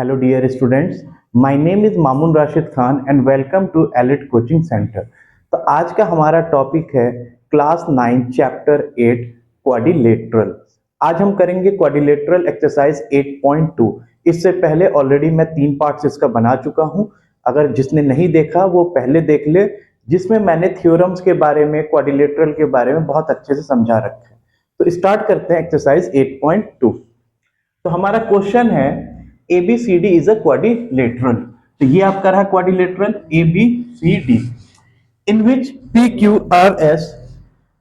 Hello dear students, my name is Mamun Rashid Khan and welcome to elite coaching centre. तो आज का हमारा टॉपिक है क्लास 9 चैप्टर 8 क्वाड्रिलेटरल। आज हम करेंगे क्वाड्रिलेटरल एक्सरसाइज 8.2। इससे पहले ऑलरेडी मैं 3 पार्ट्स इसका बना चुका हूं। अगर जिसने नहीं देखा वो पहले देख ले, जिसमें मैंने थ्योरम्स के बारे में, क्वाड्रिलेटरल के बारे में बहुत अच्छे से समझा रखा है। तो स्टार्ट करते हैं एक्सरसाइज 8.2। तो हमारा क्वेश्चन है ABCD इज अ क्वाड्रिलेटरल। तो ये आपका रहा quadrilateral ABCD in which PQRS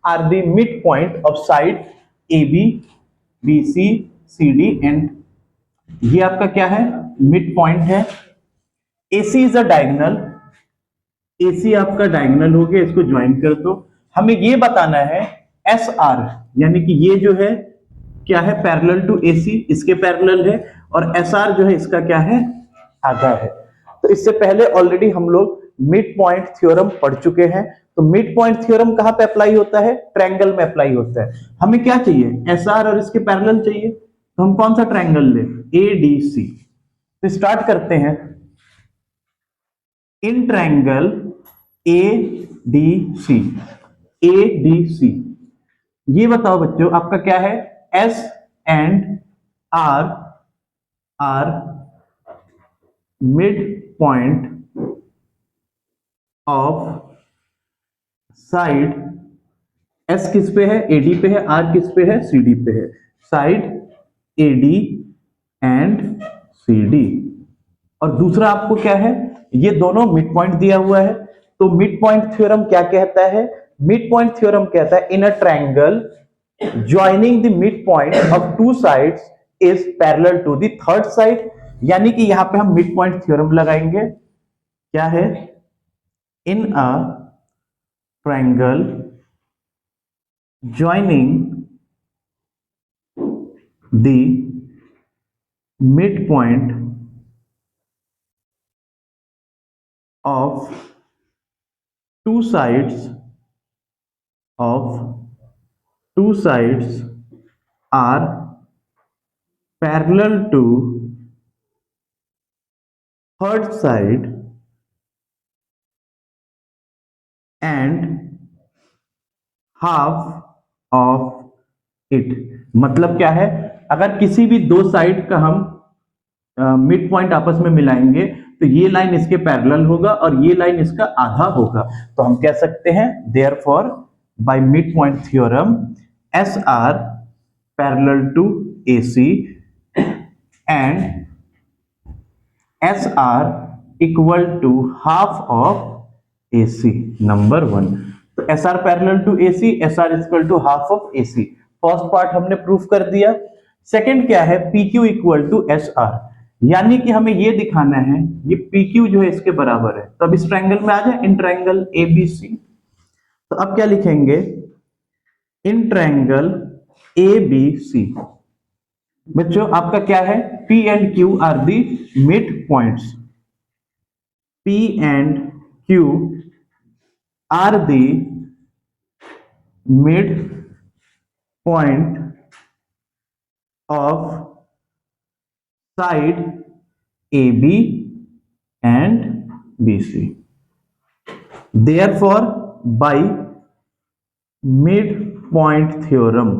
are the mid point of side AB BC CD and ये आपका क्या है, मिड पॉइंट है। AC is a diagonal, AC आपका डायगोनल हो गया, इसको ज्वाइन कर दो। हमें ये बताना है SR यानी कि ये जो है क्या है, पैरेलल टू AC, इसके पैरेलल है, और SR जो है इसका क्या है, आधा है। तो इससे पहले ऑलरेडी हम लोग मिड पॉइंट थ्योरम पढ़ चुके हैं। तो मिड पॉइंट थ्योरम कहां पे अप्लाई होता है, ट्रायंगल में अप्लाई होता है। हमें क्या चाहिए, SR और इसके पैरेलल चाहिए। तो हम कौन सा ट्रायंगल ले, ADC। तो स्टार्ट करते हैं। इन ट्रायंगल ADC ये बताओ बच्चों आपका क्या है, S and R are mid point of side. S किस पे है, AD पे है, R किस पे है, CD पे है। Side AD and CD। और दूसरा आपको क्या है, ये दोनों मिड पॉइंट दिया हुआ है। तो मिड पॉइंट थ्योरम क्या कहता है, मिड पॉइंट थ्योरम कहता है in a triangle joining the mid point of two sides is parallel to the third side. यानी कि यहां पे हम मिड पॉइंट थ्योरम लगाएंगे। क्या है, in a triangle joining the mid point of two sides are parallel to third side and half of it. मतलब क्या है, अगर किसी भी दो साइड का हम मिड पॉइंट आपस में मिलाएंगे तो ये लाइन इसके पैरेलल होगा और ये लाइन इसका आधा होगा। तो हम कह सकते हैं therefore by mid point theorem SR parallel to AC and SR equal to half of AC। Number 1, तो SR parallel to AC, SR equal to half of AC। First part हमने प्रूफ कर दिया। सेकंड क्या है, PQ equal to SR, यानी कि हमें ये दिखाना है ये PQ जो है इसके बराबर है। तो अब इस ट्रायंगल में आ जाए, इन ट्रायंगल ABC। तो अब क्या लिखेंगे, इन ट्रायंगल ABC। बच्चों आपका क्या है, P and Q are the mid points, P and Q are the mid point of side AB and BC। Therefore, by midpoint theorem,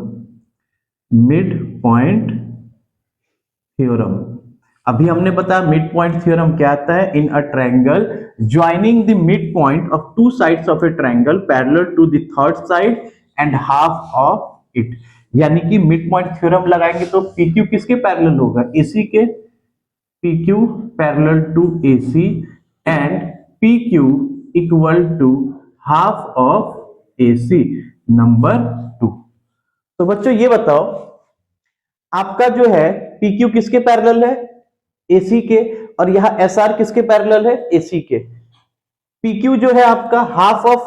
अभी हमने बताया मिड पॉइंट थ्योरम क्या आता है, in a triangle joining the mid point of two sides of a triangle parallel to the third side and half of it. यानी कि mid point theorem लगाएंगे तो PQ किसके पैरेलल होगा, AC के। PQ parallel to AC and PQ equal to half of AC। Number 2। तो बच्चों ये बताओ आपका जो है PQ किसके पैरेलल है, AC के, और यहां SR किसके पैरेलल है, AC के। PQ जो है आपका हाफ ऑफ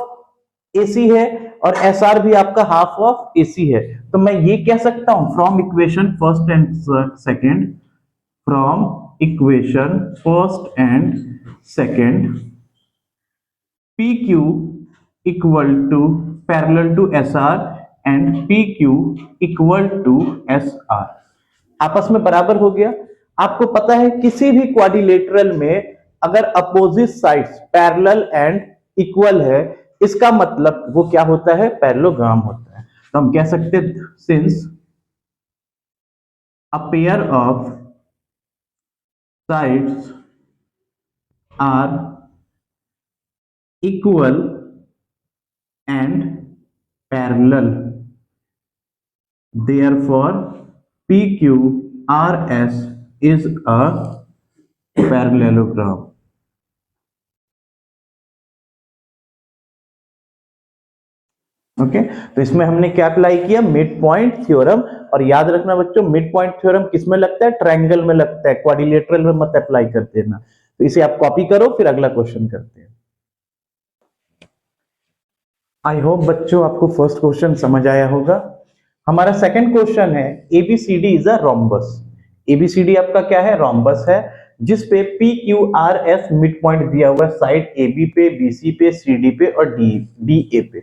AC है और SR भी आपका हाफ ऑफ AC है। तो मैं ये कह सकता हूं from equation first and second, from equation first and second, PQ equal to parallel to SR and PQ equal to SR। आपस में बराबर हो गया। आपको पता है किसी भी क्वाड्रिलेटरल में अगर opposite sides parallel and equal है, इसका मतलब वो क्या होता है, पैरेललोग्राम होता है। तो हम कह सकते हैं since a pair of sides are equal and parallel, therefore PQRS is a parallelogram। Okay तो इसमें हमने क्या अप्लाई किया, मिड पॉइंट थ्योरम। और याद रखना बच्चों, मिड पॉइंट थ्योरम किस में लगता है, ट्रायंगल में लगता है, क्वाड्रिलेटरल में मत अप्लाई कर देना। तो इसे आप कॉपी करो, फिर अगला क्वेश्चन करते हैं। आई होप बच्चों आपको फर्स्ट क्वेश्चन समझ आया होगा। हमारा सेकंड क्वेश्चन है ABCD is a rhombus. ABCD आपका क्या है, रोम्बस है, जिसपे P Q R S mid point दिया हुआ है साइड एबी पे, बीसी पे, सीडी पे और डी ए पे।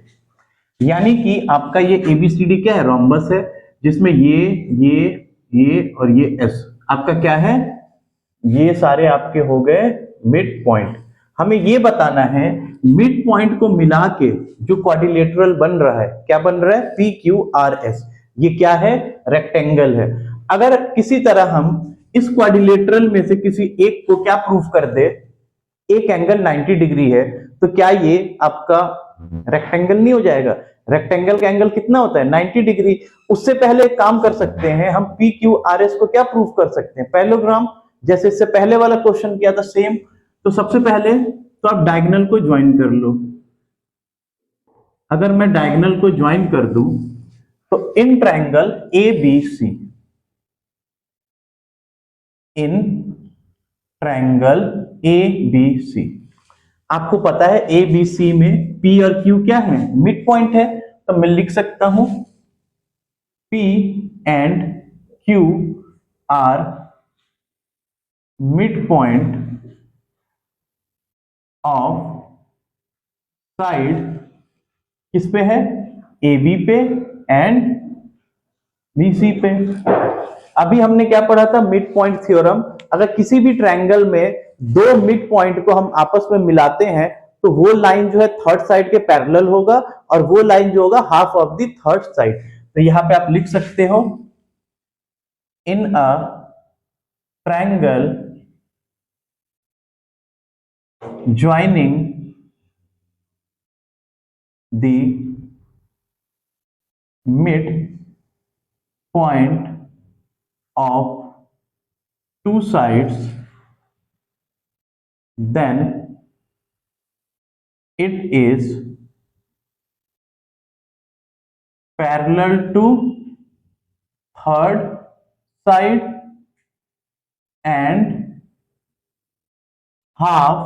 यानी कि आपका ये एबीसीडी क्या है, रोम्बस है, जिसमें ये और ये एस आपका क्या है, ये सारे आपके हो गए मिड पॉइंट। हमें ये बताना है मिड पॉइंट को मिला के जो क्वाड्रिलेटरल बन रहा है, क्या बन रहा है, पी क्यू आर एस। ये क्या है, रेक्टेंगल है। अगर किसी तरह हम इस क्वाड्रिलेटरल में से किसी एक को क्या प्रूफ कर दे, एक एंगल 90 डिग्री है, तो क्या ये आपका रेक्टेंगल नहीं हो जाएगा। रेक्टेंगल का एंगल कितना होता है, 90 डिग्री। उससे पहले एक काम कर सकते हैं हम, पी क्यू आर एस को क्या प्रूफ कर सकते हैं, पैरेललोग्राम, जैसे इससे पहले वाला क्वेश्चन किया था सेम। तो सबसे पहले तो आप डायगोनल को ज्वाइन कर लो। अगर मैं डायगोनल को ज्वाइन कर दूं तो in triangle A B C, in triangle A B C, आपको पता है ए बी सी में पी और क्यू क्या है, मिड पॉइंट है। तो मैं लिख सकता हूं P and Q are mid point of side किस पे है, ए बी पे एंड बी सी पे। अभी हमने क्या पढ़ा था, मिड पॉइंट थ्योरम। अगर किसी भी ट्रायंगल में दो मिड पॉइंट को हम आपस में मिलाते हैं तो वो लाइन जो है थर्ड साइड के पैरेलल होगा, और वो लाइन जो होगा half of the third side. तो यहां पे आप लिख सकते हो in a triangle joining the mid point of two sides, then it is parallel to third side and half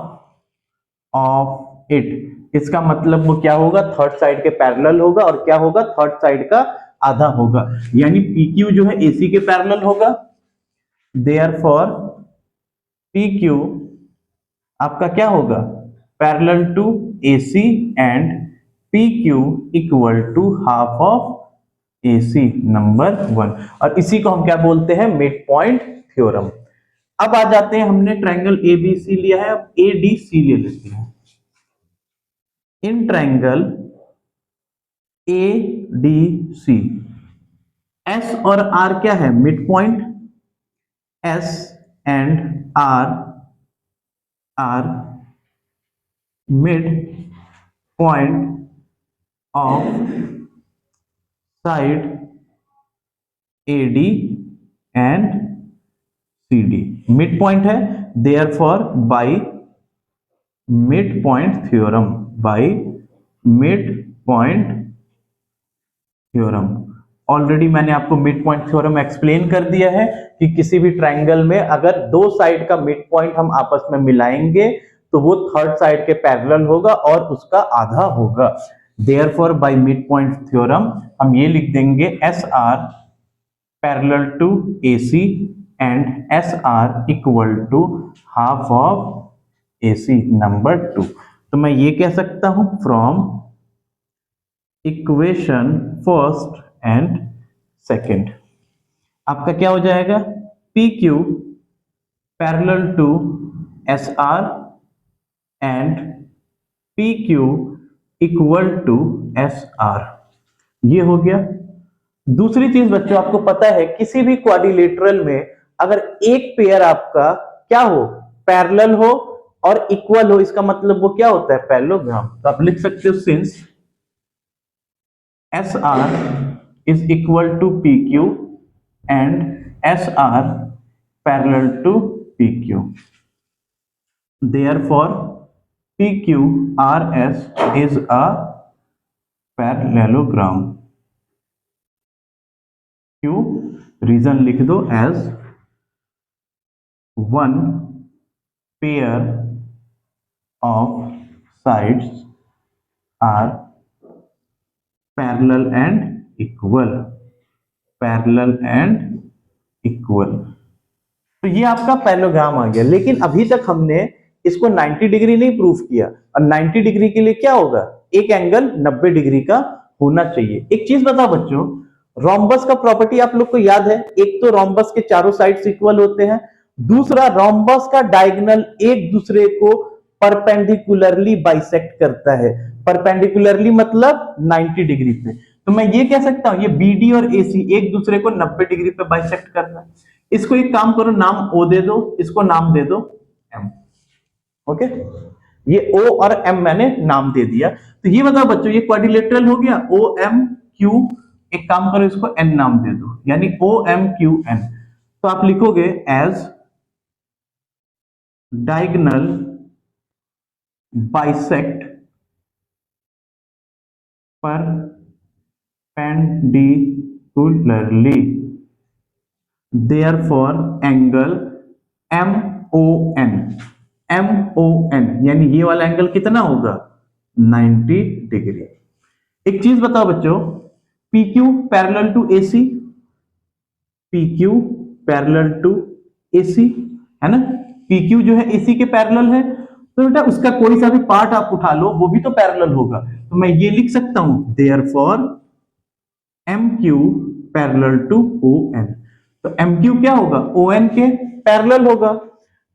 of it। इसका मतलब वो क्या होगा, थर्ड साइड के पैरेलल होगा, और क्या होगा, थर्ड साइड का आधा होगा। यानी PQ जो है AC के पैरेलल होगा, देयरफॉर PQ आपका क्या होगा, parallel to AC and PQ equal to half of AC number 1। और इसी को हम क्या बोलते हैं, मिड पॉइंट थ्योरम। अब आ जाते हैं, हमने ट्रायंगल ABC लिया है, अब ADC ले लेते हैं। इन ट्रायंगल ADC S और R क्या है, mid point. S and R are mid point of side AD and CD। Mid point है, therefore by mid point theorem, by mid point theorem. Already मैंने आपको mid point theorem explain कर दिया है कि किसी भी ट्रायंगल में अगर दो साइड का मिड पॉइंट हम आपस में मिलाएंगे तो वो थर्ड साइड के पैरेलल होगा और उसका आधा होगा। Therefore by mid point theorem हम ये लिख देंगे SR parallel to AC and SR equal to half of AC number 2। तो मैं ये कह सकता हूं from equation first and second आपका क्या हो जाएगा, PQ parallel to S R and P Q equal to S R. ये हो गया। दूसरी चीज बच्चों, आपको पता है किसी भी क्वाड्रिलेटरल में अगर एक पेयर आपका क्या हो, पैरेलल हो और इक्वल हो, इसका मतलब वो क्या होता है, पैरेललोग्राम। तो आप लिख सकते हो since S R is equal to P Q and S R parallel to P Q, therefore PQRS is a parallelogram। क्यों, रीजन लिख दो, as one pair of sides are parallel and equal, parallel and equal. तो ये आपका parallelogram आ गया। लेकिन अभी तक हमने इसको 90 डिग्री नहीं प्रूफ किया, और 90 डिग्री के लिए क्या होगा, एक एंगल 90 डिग्री का होना चाहिए। एक चीज बताओ बच्चों, रोम्बस का प्रॉपर्टी आप लोग को याद है, एक तो रोम्बस के चारों साइड्स इक्वल होते हैं, दूसरा रोम्बस का डायगोनल एक दूसरे को परपेंडिकुलरली बाइसेक्ट करता है। परपेंडिकुलरली मतलब 90 डिग्री पे। तो मैं ये कह सकता हूं ये बीडी और एसी एक दूसरे को 90 डिग्री पे बाइसेक्ट कर रहा है। इसको एक काम करो, नाम ओ दे दो, इसको नाम दे दो एम। ओके, ये ओ और एम मैंने नाम दे दिया। तो ये बताओ बच्चों, ये क्वाड्रिलेटरल हो गया, ओ एम क्यू। एक काम करो, इसको एन नाम दे दो, यानी ओ एम क्यू एन। तो आप लिखोगे as diagonal bisect perpendicularly, therefore angle MON, MON यानी ये वाला एंगल कितना होगा, 90 डिग्री। एक चीज बताओ बच्चों, PQ parallel to AC, PQ parallel to AC है ना, PQ जो है AC के पैरेलल है, तो बेटा उसका कोई सा भी पार्ट आप उठा लो वो भी तो पैरेलल होगा। तो मैं ये लिख सकता हूं therefore MQ parallel to ON। तो MQ क्या होगा, ON के पैरेलल होगा।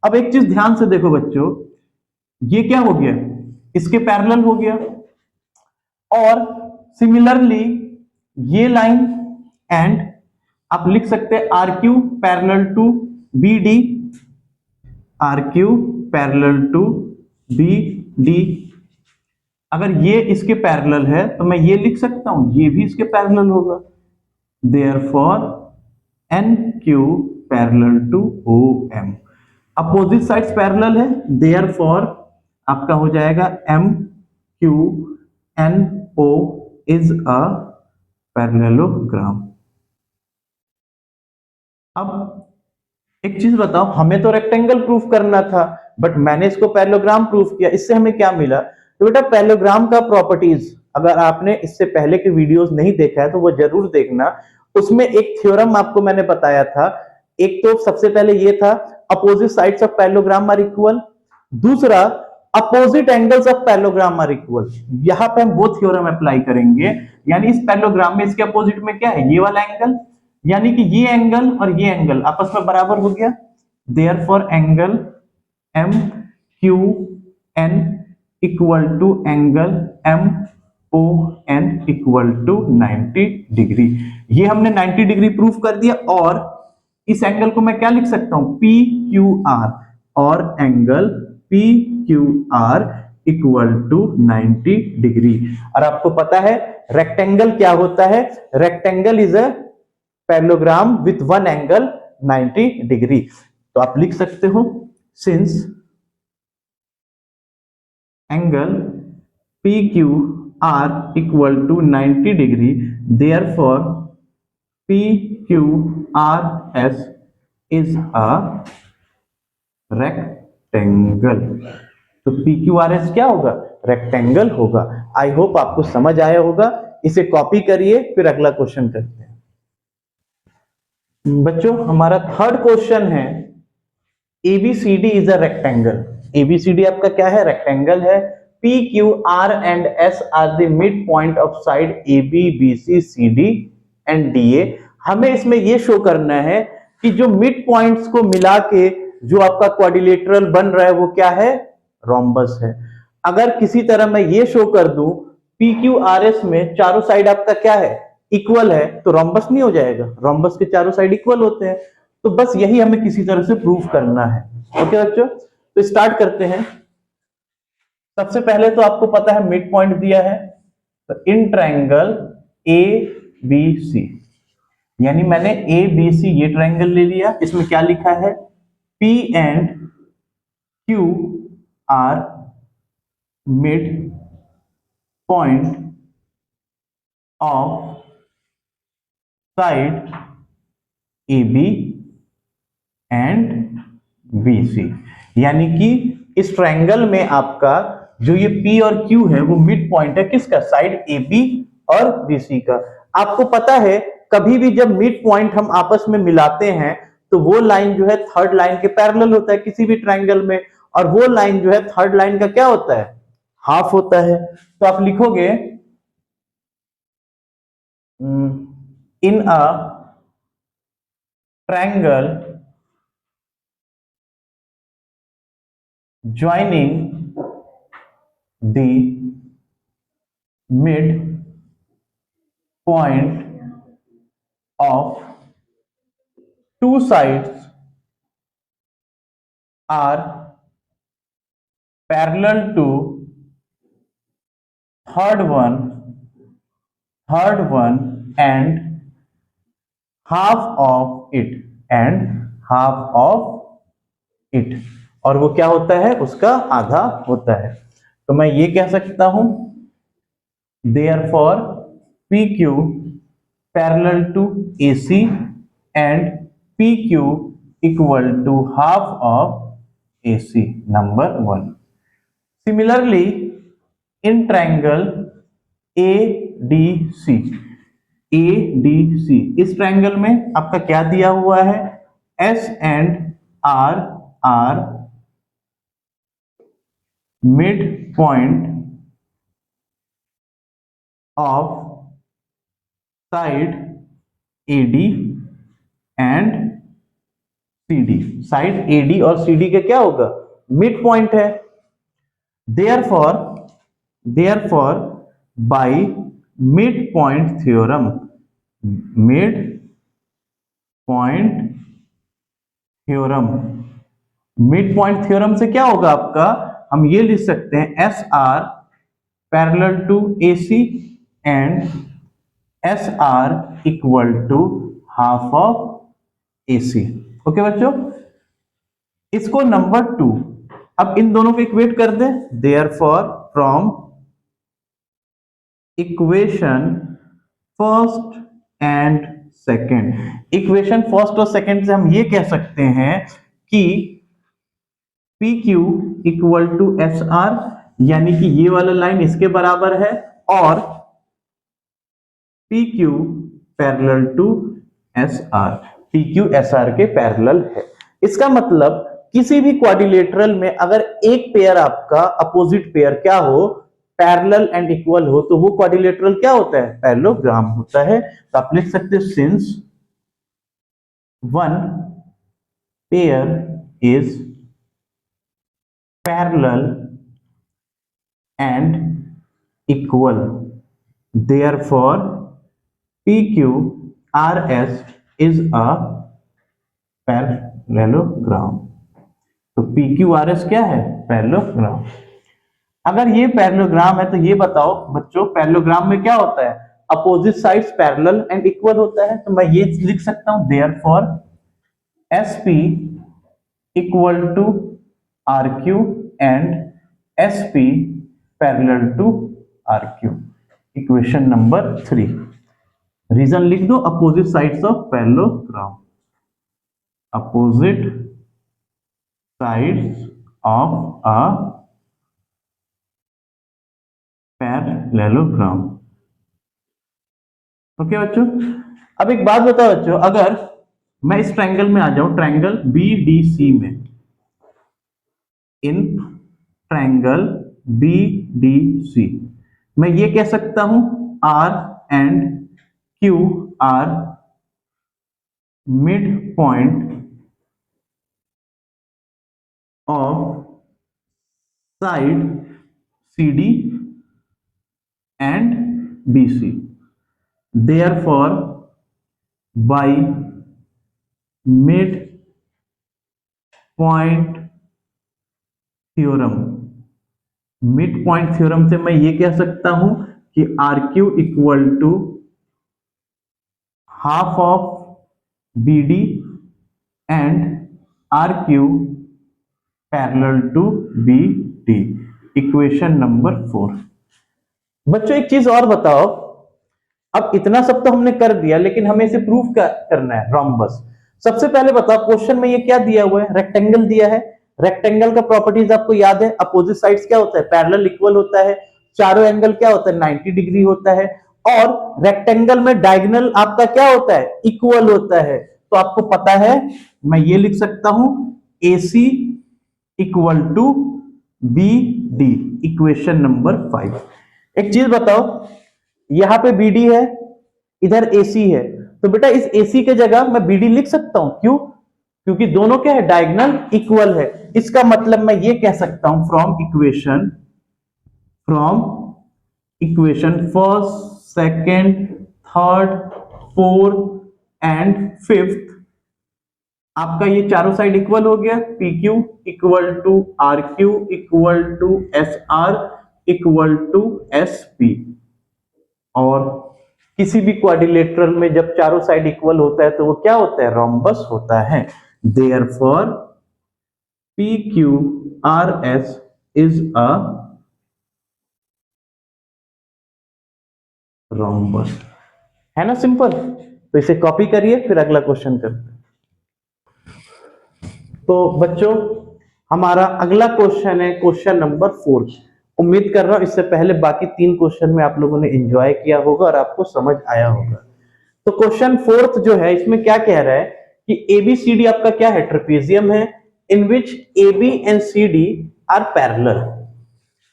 अब एक चीज ध्यान से देखो बच्चों, ये क्या हो गया, इसके पैरेलल हो गया। और सिमिलरली ये लाइन एंड आप लिख सकते हैं RQ parallel to BD, RQ parallel to BD। अगर ये इसके पैरेलल है तो मैं ये लिख सकता हूं ये भी इसके पैरेलल होगा, therefore NQ parallel to OM। Opposite sides parallel है, therefore आपका हो जाएगा MQNO इज अ पैरेललोग्राम। अब एक चीज बताओ, हमें तो रेक्टेंगल प्रूफ करना था, बट मैंने इसको पैरेललोग्राम प्रूफ किया, इससे हमें क्या मिला। तो बेटा पैरेललोग्राम का प्रॉपर्टीज अगर आपने इससे पहले के वीडियोस नहीं देखा है तो वो जरूर देखना। उसमें एक थ्योरम आपको मैंने बताया था, एक तो सबसे पहले ये था opposite sides of parallelogram are equal, दूसरा opposite angles of parallelogram are equal. यहां पे हम वो थ्योरम अप्लाई करेंगे, यानी इस पैरेललोग्राम में इसके अपोजिट में क्या है, ये वाला एंगल, यानी कि ये एंगल और ये एंगल आपस में बराबर हो गया, therefore angle MQN equal to angle MON equal to 90 degree. ये हमने 90 डिग्री प्रूफ कर दिया। और इस एंगल को मैं क्या लिख सकता हूं, PQR, और angle PQR equal to 90 degree. और आपको पता है रेक्टेंगल क्या होता है, rectangle is a parallelogram with one angle 90 degree. तो आप लिख सकते हो since angle PQR equal to 90 degree, therefore PQRS is a rectangle. तो PQRS क्या होगा, रेक्टेंगल होगा। आई होप आपको समझ आया होगा। इसे कॉपी करिए, फिर अगला क्वेश्चन करते हैं। बच्चों हमारा थर्ड क्वेश्चन है, ABCD is a rectangle. ABCD आपका क्या है, रेक्टेंगल है। PQR and S are the mid point of side AB BC CD एंड DA। हमें इसमें यह शो करना है कि जो मिड पॉइंट्स को मिला के जो आपका क्वाड्रिलेटरल बन रहा है वो क्या है, रोम्बस है। अगर किसी तरह मैं ये शो कर दूं पी क्यू आर एस में चारों साइड आपका क्या है, इक्वल है, तो रोम्बस नहीं हो जाएगा, रोम्बस के चारों साइड इक्वल होते हैं। तो बस यही हमें किसी तरह से प्रूव करना है। ओके बच्चों, तो स्टार्ट करते हैं। सबसे पहले तो आपको पता है मिड पॉइंट दिया है, तो in triangle A B C, यानी मैंने ए बी सी ये ट्रायंगल ले लिया, इसमें क्या लिखा है, P and Q are mid point of side A B and B C, यानी कि इस ट्रायंगल में आपका जो ये P और Q है वो मिड पॉइंट है किसका, साइड ए बी और बी सी का। आपको पता है कभी भी जब मिड पॉइंट हम आपस में मिलाते हैं तो वो लाइन जो है थर्ड लाइन के पैरेलल होता है किसी भी ट्रायंगल में, और वो लाइन जो है थर्ड लाइन का क्या होता है, हाफ होता है। तो आप लिखोगे in a triangle joining the mid point of two sides are parallel to third one and half of it and half of it, और वो क्या होता है, उसका आधा होता है। तो मैं ये कह सकता हूं therefore PQ parallel to AC and PQ equal to half of AC, number 1. Similarly in triangle ADC, ADC इस ट्रायंगल में आपका क्या दिया हुआ है, S and R are mid point of side AD and CD, side AD और CD का क्या होगा, मिड पॉइंट है। therefore by mid point theorem, mid point theorem, mid point theorem से क्या होगा आपका, हम ये लिख सकते हैं S R parallel to A C and S R equal to half of A C. Okay बच्चों, इसको नंबर 2, अब इन दोनों को इक्वेट कर दें, therefore from equation first and second, equation first और सेकेंड से हम ये कह सकते हैं कि P Q equal to S R, यानी कि ये वाला लाइन इसके बराबर है, और P Q parallel to S R, P Q S R के पैरेलल है। इसका मतलब किसी भी क्वाड्रिलेटरल में अगर एक पेयर आपका अपोजिट पेयर क्या हो, पैरेलल एंड इक्वल हो, तो वो क्वाड्रिलेटरल क्या होता है, पैरेललोग्राम होता है। तो आप लिख सकते हैं since one pair is parallel and equal, therefore PQRS is a parallelogram। तो PQRS क्या है, पैरेललोग्राम। अगर ये पैरेललोग्राम है तो ये बताओ बच्चों पैरेललोग्राम में क्या होता है, opposite sides parallel and equal होता है। तो मैं ये लिख सकता हूं therefore SP equal to RQ and SP parallel to RQ, equation number 3। Reason लिख दो, opposite sides of parallelogram, opposite sides of a parallelogram. Okay बच्चों, अब एक बात बताओ बच्चों, अगर मैं इस ट्रायंगल में आ जाऊं, ट्रायंगल BDC में, इन ट्रायंगल BDC मैं ये कह सकता हूं R and Q are mid point of side CD and BC. Therefore, by midpoint theorem, mid point theorem से मैं ये कह सकता हूं कि R Q equal to half of B D and R Q parallel to B D. Equation number 4। बच्चों एक चीज और बताओ, अब इतना सब तो हमने कर दिया, लेकिन हमें इसे प्रूफ करना है रोम्बस। सबसे पहले बताओ क्वेश्चन में ये क्या दिया हुआ है, रेक्टेंगल दिया है। रेक्टेंगल का प्रॉपर्टीज आपको याद है, अपोजिट साइड्स क्या होता है, पैरेलल इक्वल होता है, चारों एंगल क्या होता है 90 डिग्री होता है, और रेक्टेंगल में डायगोनल आपका क्या होता है, इक्वल होता है। तो आपको पता है, मैं ये लिख सकता हूं AC equal to BD। Equation number 5। एक चीज बताओ, यहां पे BD है, इधर AC है, तो बेटा इस AC के जगह मैं BD लिख सकता हूं। क्यों? क्योंकि दोनों क्या है, डायगोनल इक्वल है। इसका मतलब मैं ये कह सकता हूं from equation first, second, third, fourth and fifth, आपका ये चारों साइड इक्वल हो गया। PQ equal to RQ equal to SR equal to SP। और किसी भी क्वाड्रिलेटरल में जब चारों साइड इक्वल होता है तो वो क्या होता है, रोम्बस होता है। Therefore PQRS is a rhombus. है ना सिंपल। तो इसे कॉपी करिए, फिर अगला क्वेश्चन करते हैं। तो बच्चों हमारा अगला क्वेश्चन है क्वेश्चन नंबर 4। उम्मीद कर रहा हूं इससे पहले बाकी 3 क्वेश्चन में आप लोगों ने एंजॉय किया होगा और आपको समझ आया होगा। तो क्वेश्चन 4 जो है, इसमें क्या कह रहा है कि ABCD आपका क्या है, ट्रेपेजियम है, in which AB and CD are parallel.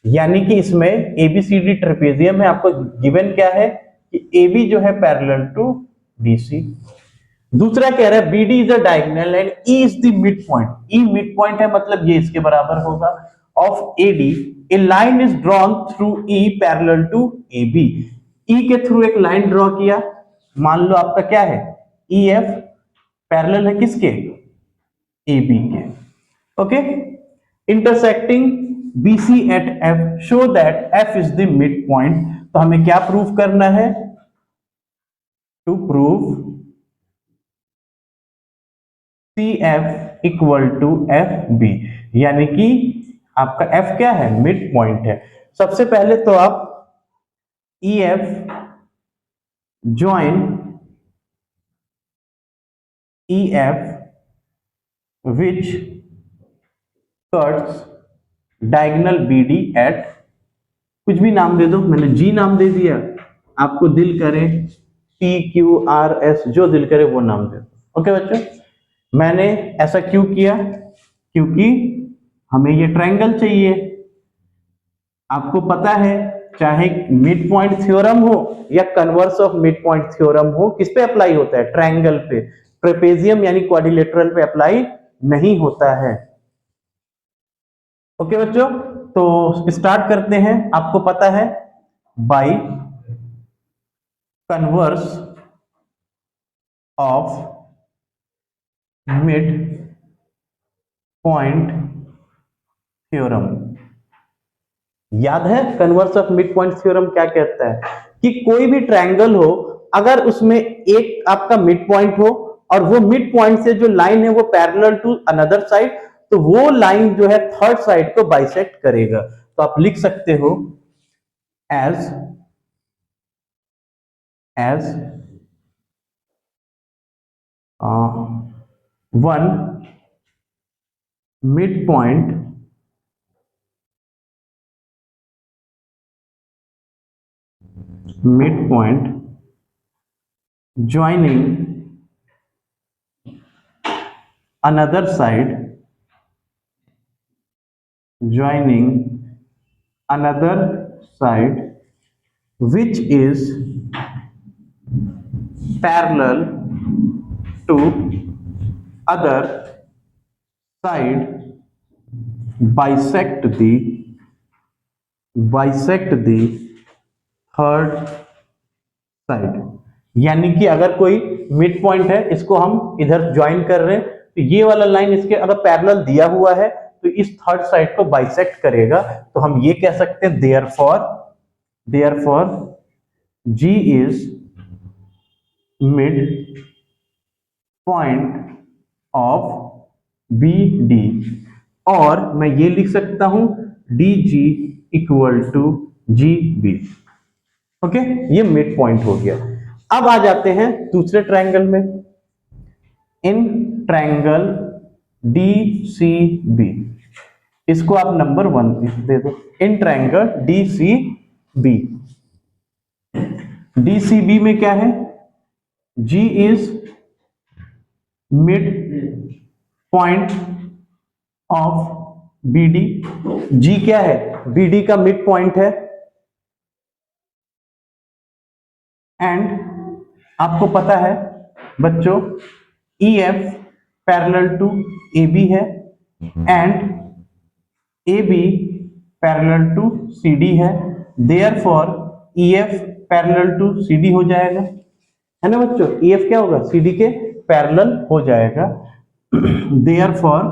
यानी कि इसमें ABCD ट्रेपेजियम है, आपको गिवन क्या है कि AB जो है पैरेलल टू BC। दूसरा कह रहा है BD is a diagonal and E is the mid point. E mid point है, मतलब ये इसके बराबर होगा of AD। A line is drawn through E parallel to AB। E के थ्रू एक लाइन ड्रॉ किया, मान लो आपका क्या है EF, पैरेलल है किसके, AB के। Okay, intersecting BC at F, show that F is the mid point. तो हमें क्या प्रूव करना है, to prove CF equal to FB, यानी कि आपका F क्या है, मिड पॉइंट है। सबसे पहले तो आप EF join EF which cuts diagonal BD at, कुछ भी नाम दे दो, मैंने G नाम दे दिया, आपको दिल करे PQRS, जो दिल करे वो नाम दे दो। ओके बच्चों, मैंने ऐसा क्यों किया, क्योंकि हमें ये ट्रायंगल चाहिए। आपको पता है चाहे मिड पॉइंट थ्योरम हो या converse of mid point theorem हो, किस पे अप्लाई होता है, ट्रायंगल पे। ट्रेपेजियम यानी क्वाड्रिलेटरल पे अप्लाई नहीं होता है। ओके बच्चों, तो स्टार्ट करते हैं। आपको पता है bye converse of mid point theorem, याद है converse of mid point theorem क्या कहता है कि कोई भी ट्रायंगल हो, अगर उसमें एक आपका मिड पॉइंट हो और वो मिड पॉइंट से जो लाइन है वो पैरेलल टू अनदर साइड, तो वो लाइन जो है थर्ड साइड को बाइसेक्ट करेगा। तो आप लिख सकते हो as one mid point joining another side which is parallel to other side bisect the third side. यानी कि अगर कोई मिड पॉइंट है, इसको हम इधर ज्वाइन कर रहे हैं, तो ये वाला लाइन इसके अगर पैरेलल दिया हुआ है तो इस थर्ड साइड को बाइसेक्ट करेगा। तो हम ये कह सकते हैं therefore G is mid point of BD, और मैं ये लिख सकता हूं DG equal to GB। Okay, ये मिड पॉइंट हो गया। अब आ जाते हैं दूसरे ट्रायंगल में। इन ट्रायंगल DCB, इसको आप नंबर 1 दे दो। इन ट्रायंगल DCB में क्या है? G is mid point of BD। G क्या है? BD का मिड पॉइंट है। एंड आपको पता है बच्चों, EF पैरेलल टू AB है and AB parallel to CD है। Therefore EF parallel to CD हो जाएगा, है ना बच्चों? EF क्या होगा? CD के पैरेलल हो जाएगा। Therefore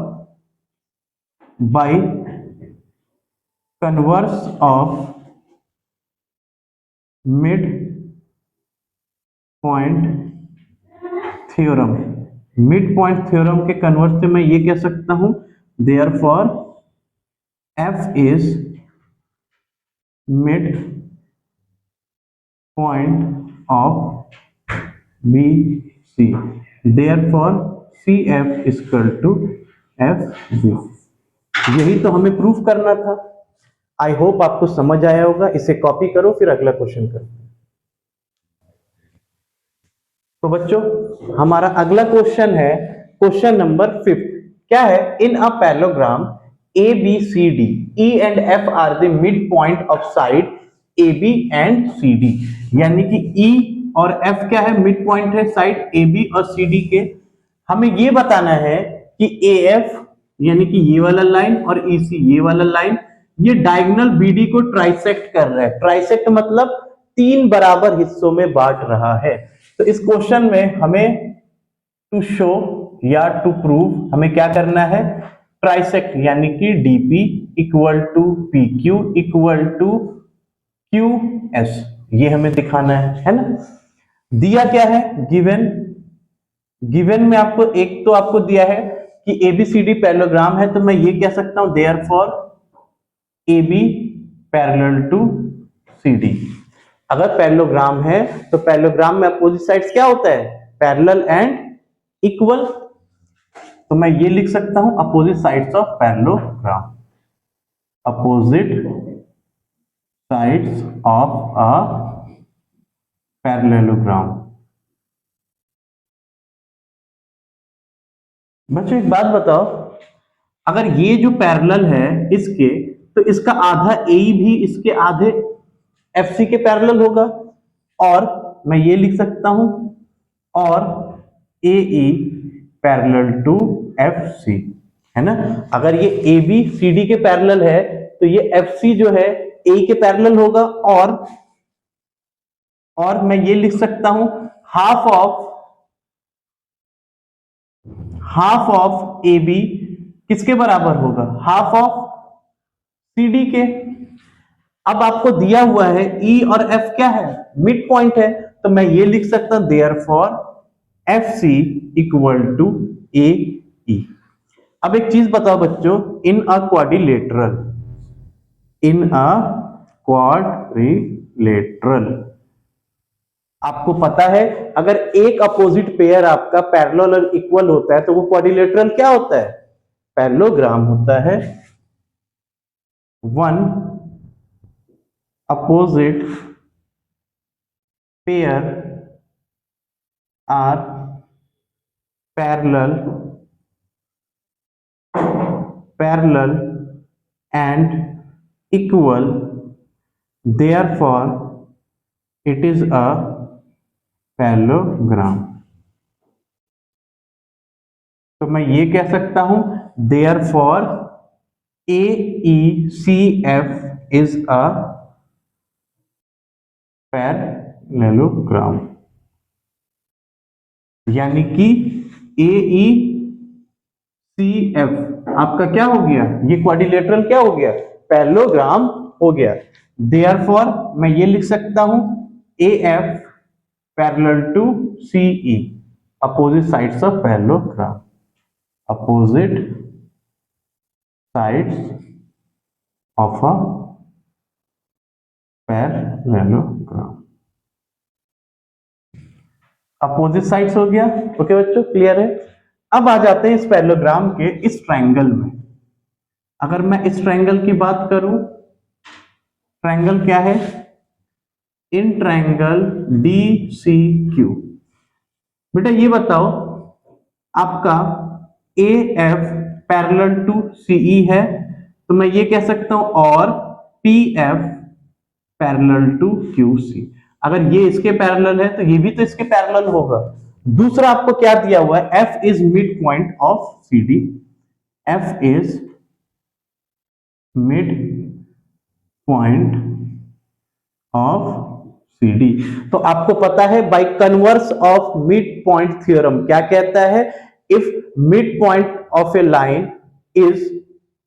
by converse of mid point theorem, mid point theorem के कन्वर्स से मैं ये कह सकता हूं therefore F is mid point of BC, therefore CF equal to FB। यही तो हमें प्रूफ करना था। आई होप आपको समझ आया होगा। इसे कॉपी करो, फिर अगला क्वेश्चन करो। तो बच्चों, हमारा अगला क्वेश्चन है क्वेश्चन नंबर 5। क्या है? In a parallelogram ABCD, E and F are the mid point of side AB and CD। यानी कि E और F क्या है? मिड पॉइंट है साइड AB और CD के। हमें ये बताना है कि AF यानी कि ये वाला लाइन और EC ये वाला लाइन, ये डायगोनल BD को ट्राइसेक्ट कर रहा है। ट्राइसेक्ट मतलब 3 बराबर हिस्सों में बांट रहा है। तो इस क्वेश्चन में हमें टू शो या टू प्रूव हमें क्या करना है? ट्राइसेक्ट, यानी कि DP equal to PQ equal to QS, ये हमें दिखाना है ना? दिया क्या है? गिवन में आपको एक तो आपको दिया है कि ABCD पैरेललोग्राम है, तो मैं ये कह सकता हूं therefore AB parallel to CD। अगर पैरेललोग्राम है तो पैरेललोग्राम में अपोजिट साइड्स क्या होता है? Parallel and equal. तो मैं ये लिख सकता हूं opposite sides of parallelogram, opposite sides of a parallelogram. बच्चों एक बात बताओ, अगर ये जो पैरेलल है इसके, तो इसका आधा AE भी इसके आधे FC के पैरेलल होगा, और मैं ये लिख सकता हूं और AE पैरेलल टू FC, है ना? अगर ये AB CD के पैरेलल है तो ये FC जो है AE के पैरेलल होगा, और मैं ये लिख सकता हूं हाफ ऑफ AB किसके बराबर होगा? हाफ ऑफ CD के। अब आपको दिया हुआ है E और F क्या है? मिड पॉइंट है, तो मैं ये लिख सकता हूं therefore FC equal to AE। अब एक चीज बताओ बच्चों, इन अ क्वाड्रिलेटरल आपको पता है अगर एक अपोजिट पेयर आपका पैरेलल और इक्वल होता है तो वो क्वाड्रिलेटरल क्या होता है? पैरेललोग्राम होता है। One opposite pair are parallel and equal, therefore it is a parallelogram. तो मैं ये कह सकता हूं therefore AECF is a parallelogram, यानी कि AECF आपका क्या हो गया, ये क्वाड्रिलेटरल क्या हो गया, पैरेललोग्राम हो गया। देयरफॉर मैं ये लिख सकता हूं AF parallel to CE, opposite sides of parallelogram, opposite sides of a parallelogram, opposite sides हो गया। ओके बच्चों, क्लियर है। अब आ जाते हैं इस पैरेललोग्राम के इस ट्रायंगल में। अगर मैं इस ट्रायंगल की बात करूं, ट्रायंगल क्या है, इन ट्रायंगल DCQ। बेटा ये बताओ, आपका AF पैरेलल टू CE है, तो मैं ये कह सकता हूं और PF पैरेलल टू QC। अगर ये इसके पैरेलल है तो ये भी तो इसके पैरेलल होगा। दूसरा आपको क्या दिया हुआ है, F is mid point of CD, F is mid point of CD। तो आपको पता है bye converse of mid point theorem क्या कहता है, if mid point of A line is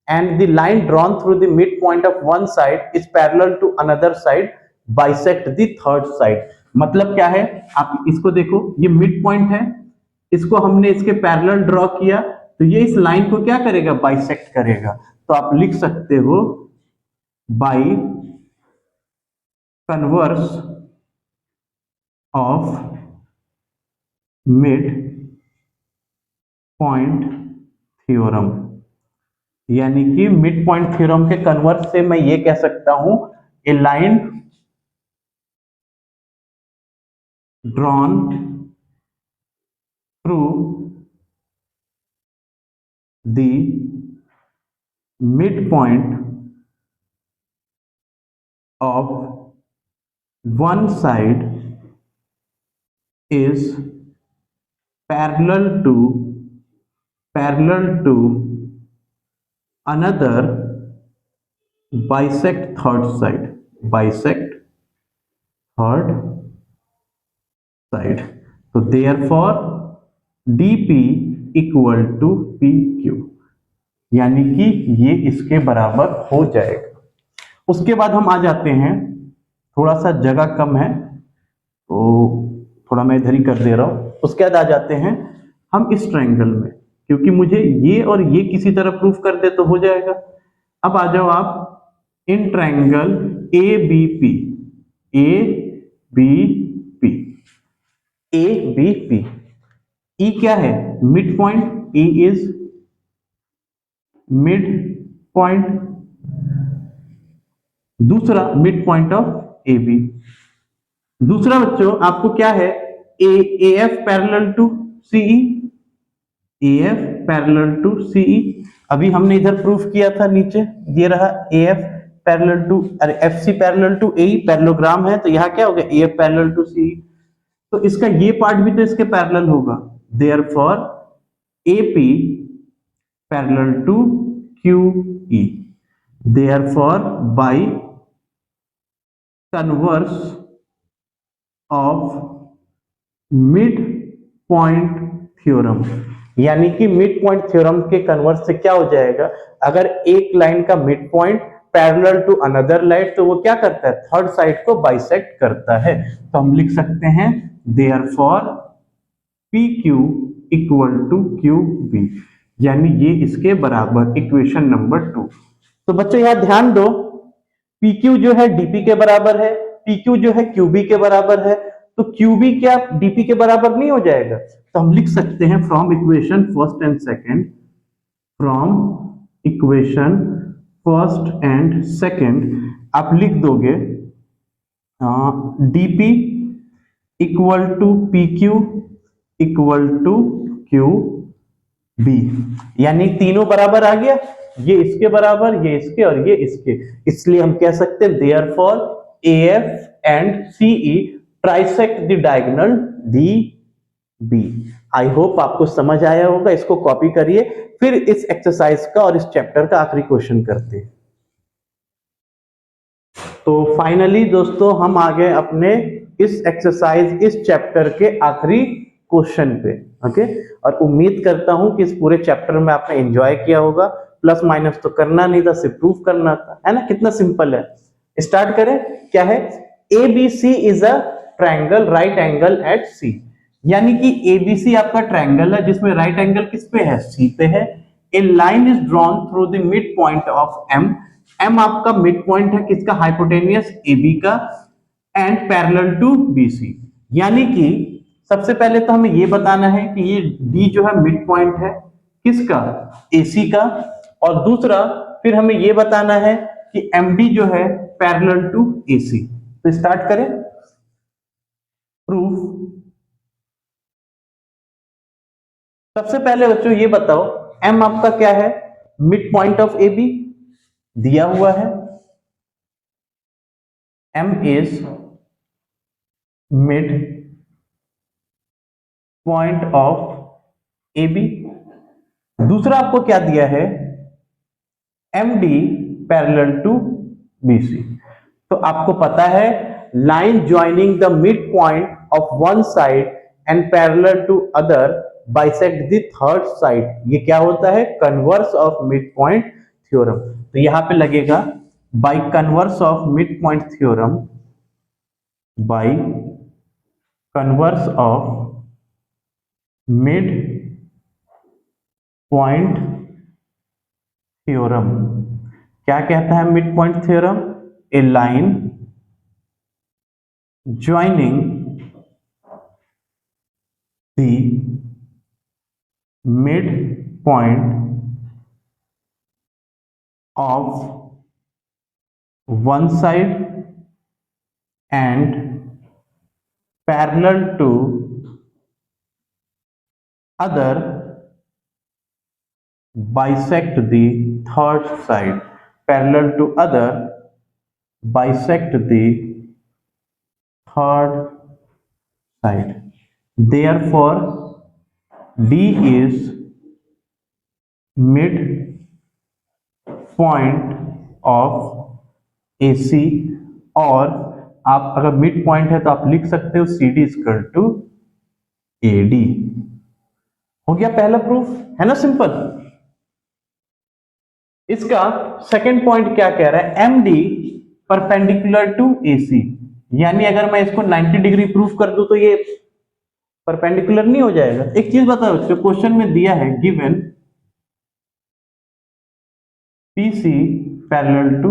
and the line drawn through the midpoint of one side is parallel to another side bisect the third side। मतलब क्या है, आप इसको देखो, ये मिड पॉइंट है, इसको हमने इसके पैरेलल ड्रॉ किया, तो ये इस लाइन को क्या करेगा, बाइसेक्ट करेगा। तो आप लिख सकते हो by converse of mid point theorem, यानी कि मिड पॉइंट थ्योरम के कन्वर्स से मैं ये कह सकता हूं, a line drawn through the mid point of one side is parallel to another bisect third side, bisect third side। तो therefore DP equal to PQ, यानी कि ये इसके बराबर हो जाएगा। उसके बाद हम आ जाते हैं, थोड़ा सा जगह कम है तो थोड़ा मैं इधर ही कर दे रहा हूं। उसके बाद आ जाते हैं हम इस ट्रायंगल में, क्योंकि मुझे ये और ये किसी तरह प्रूफ कर दे तो हो जाएगा। अब आ जाओ आप इन ट्रायंगल ABP, E क्या है, mid point, E is mid point, दूसरा मिड पॉइंट ऑफ AB। दूसरा बच्चों आपको क्या है, AF parallel to CE, AF parallel to CE। अभी हमने इधर प्रूफ किया था, नीचे ये रहा AF पैरेलल टू, अरे FC parallel to AE, parallelogram है, तो यहाँ क्या हो गया, AF पैरेलल टू CE। तो इसका ये पार्ट भी तो इसके पैरेलल होगा, therefore AP parallel to QE, therefore by converse of mid point theorem, यानी कि मिड पॉइंट थ्योरम के कन्वर्स से क्या हो जाएगा, अगर एक लाइन का mid point parallel to another line, तो वो क्या करता है, थर्ड साइड को बाइसेक्ट करता है। तो हम लिख सकते हैं therefore PQ equal to QB, यानी ये इसके बराबर, इक्वेशन नंबर 2। तो बच्चों यहां ध्यान दो, PQ जो है DP के बराबर है, PQ जो है QB के बराबर है, तो QB क्या DP के बराबर नहीं हो जाएगा। तो हम लिख सकते हैं from equation first and second, from equation first and second आप लिख दोगे DP equal to PQ equal to QB, यानी तीनों बराबर आ गया, ये इसके बराबर, ये इसके और ये इसके, इसलिए हम कह सकते हैं therefore AF and CE trisect the diagonal DB। I hope आपको समझ आया होगा, इसको कॉपी करिए, फिर इस एक्सरसाइज का और इस चैप्टर का आखिरी क्वेश्चन करते हैं। तो फाइनली दोस्तों हम आ गए अपने इस एक्सरसाइज, इस चैप्टर के आखिरी क्वेश्चन पे। ओके, और उम्मीद करता हूं कि इस पूरे चैप्टर में आपने एंजॉय किया होगा। प्लस माइनस तो करना नहीं था, सिर्फ प्रूफ करना था, है ना। कितना सिंपल है। स्टार्ट करें। क्या है? ABC is a triangle right angle at C। यानी कि ABC आपका ट्रायंगल है जिसमें राइट एंगल किस पे है? C पे है। A line is drawn through the mid point of M। M आपका मिड पॉइंट है किसका? हाइपोटेनियस AB का, एंड पैरेलल टू BC। यानी कि सबसे पहले तो हमें ये बताना है कि ये D जो है मिड पॉइंट है किसका? AC का। और दूसरा फिर हमें ये बताना है कि MD जो है पैरेलल टू AC। तो स्टार्ट करें। प्रूफ। सबसे पहले बच्चों ये बताओ, M आपका क्या है? मिड पॉइंट ऑफ AB दिया हुआ है। M is mid point of AB। दूसरा आपको क्या दिया है? MD parallel to BC। तो आपको पता है line joining the mid point of one side and parallel to other bisect the third side. ये क्या होता है? Converse of mid point theorem. तो यहां पे लगेगा by converse of mid point theorem, by converse of mid point theorem. क्या कहता है mid point theorem? A line joining the mid point of one side and parallel to other bisect the third side, parallel to other bisect the third side. Therefore D is mid point of AC। और आप अगर mid point है तो आप लिख सकते हो CD equal to AD। हो गया पहला प्रूफ, है ना, सिंपल। इसका सेकंड पॉइंट क्या कह रहा है? MD perpendicular to AC। यानी अगर मैं इसको 90 डिग्री प्रूफ कर दूं तो ये परपेंडिकुलर नहीं हो जाएगा। एक चीज बताओ, जो क्वेश्चन में दिया है given PC parallel to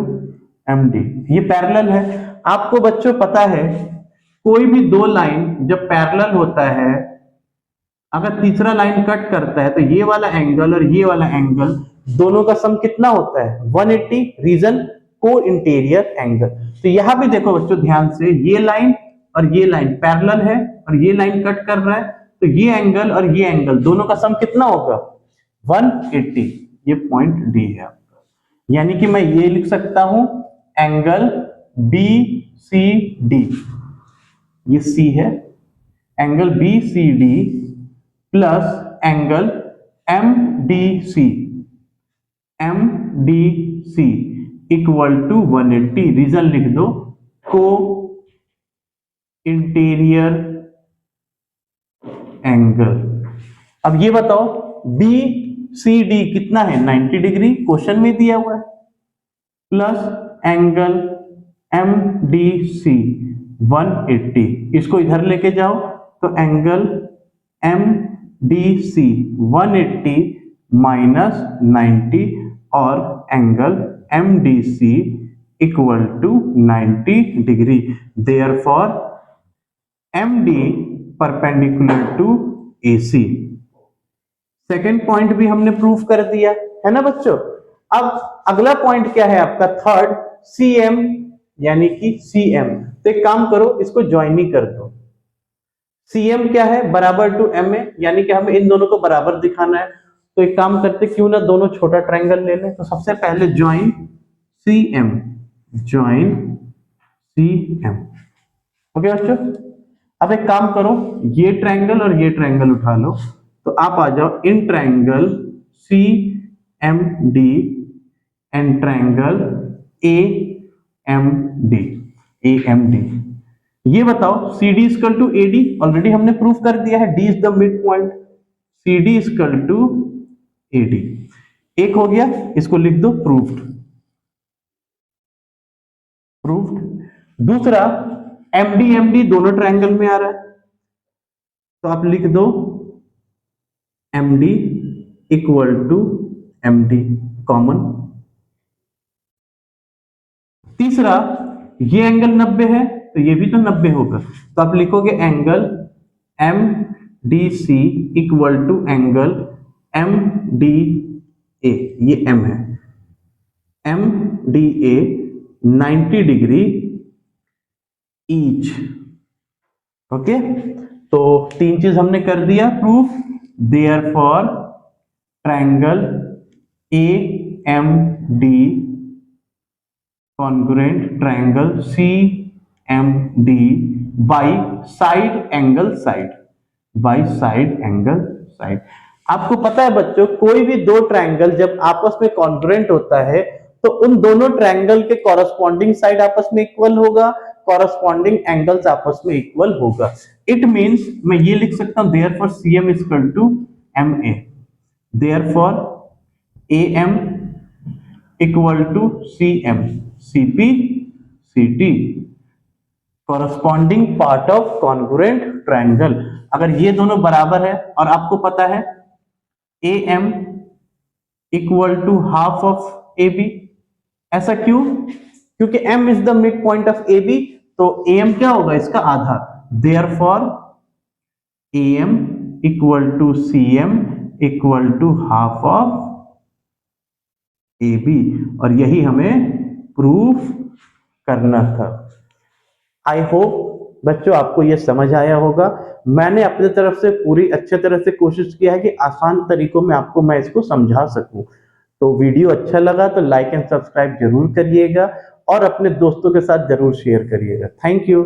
MD, ये पैरेलल है। आपको बच्चों पता है कोई भी दो लाइन जब पैरेलल होता है, अगर तीसरा लाइन कट करता है तो ये वाला एंगल और ये वाला एंगल दोनों का सम कितना होता है? 180। रीजन को इंटीरियर एंगल। तो यहां भी देखो बच्चों ध्यान से, ये लाइन और ये लाइन पैरेलल है और ये लाइन कट कर रहा है, तो ये एंगल और ये एंगल दोनों का सम कितना होगा? 180। ये पॉइंट डी है आपका। यानी कि मैं ये लिख सकता हूं एंगल BCD, ये C है, angle BCD plus angle MDC equal to 180। Reason लिख दो, को इंटीरियर एंगल। अब ये बताओ BCD कितना है? 90 डिग्री, क्वेश्चन में दिया हुआ है, प्लस एंगल MDC 180। इसको इधर लेके जाओ तो एंगल MDC 180 माइनस 90 और angle MDC equal to 90 degree. Therefore MD perpendicular to AC। Second point भी हमने प्रूफ कर दिया, है ना बच्चों। अब अगला पॉइंट क्या है आपका? थर्ड, CM, यानी कि CM। तो एक काम करो, इसको ज्वाइन ही कर दो। CM क्या है? बराबर टू MA, यानी कि हमें इन दोनों को बराबर दिखाना है। तो एक काम करते, क्यों ना दोनों छोटा ट्रायंगल ले लें। तो सबसे पहले join CM, join CM। Okay बच्चों। अब एक काम करो, ये ट्रायंगल और ये ट्रायंगल उठा लो, तो आप आ जाओ in triangle C M D and triangle A M D, A M D. ये बताओ C D is equal to A D, already हमने प्रूफ कर दिया है, D is the mid point, C D is equal to A D. एक हो गया, इसको लिख दो प्रूफ्ड, प्रूफ्ड। दूसरा एम डी दोनों ट्रायंगल में आ रहा है, तो आप लिख दो M D equal to M D common. तीसरा ये एंगल 90 है, तो ये भी तो 90 होगा, तो आप लिखोगे angle M D C equal to angle M D A, ये एम है, M D A 90 degree each. Okay, तो तीन चीज हमने कर दिया proof. Therefore triangle A M D congruent triangle C M D by side angle side, by side angle side. आपको पता है बच्चों, कोई भी दो ट्रायंगल जब आपस में कॉन्ग्रुएंट होता है तो उन दोनों ट्रायंगल के कॉरस्पॉन्डिंग साइड आपस में इक्वल होगा, कॉरस्पॉन्डिंग एंगल्स आपस में इक्वल होगा। इट मींस मैं ये लिख सकता हूं therefore C M equal to M A, therefore A M equal to C M, C P C T, corresponding part of congruent triangle. अगर ये दोनों बराबर है और आपको पता है A M equal to half of A B, ऐसा क्यों? क्योंकि m is the mid point of A B, तो am क्या होगा? इसका आधा। Therefore am equal to C M equal to half of A B, और यही हमें प्रूफ करना था। आई होप बच्चों आपको ये समझ आया होगा। मैंने अपने तरफ से पूरी अच्छे तरह से कोशिश किया है कि आसान तरीकों में आपको मैं इसको समझा सकूं। तो वीडियो अच्छा लगा तो लाइक एंड सब्सक्राइब जरूर करिएगा और अपने दोस्तों के साथ जरूर शेयर करिएगा। Thank you.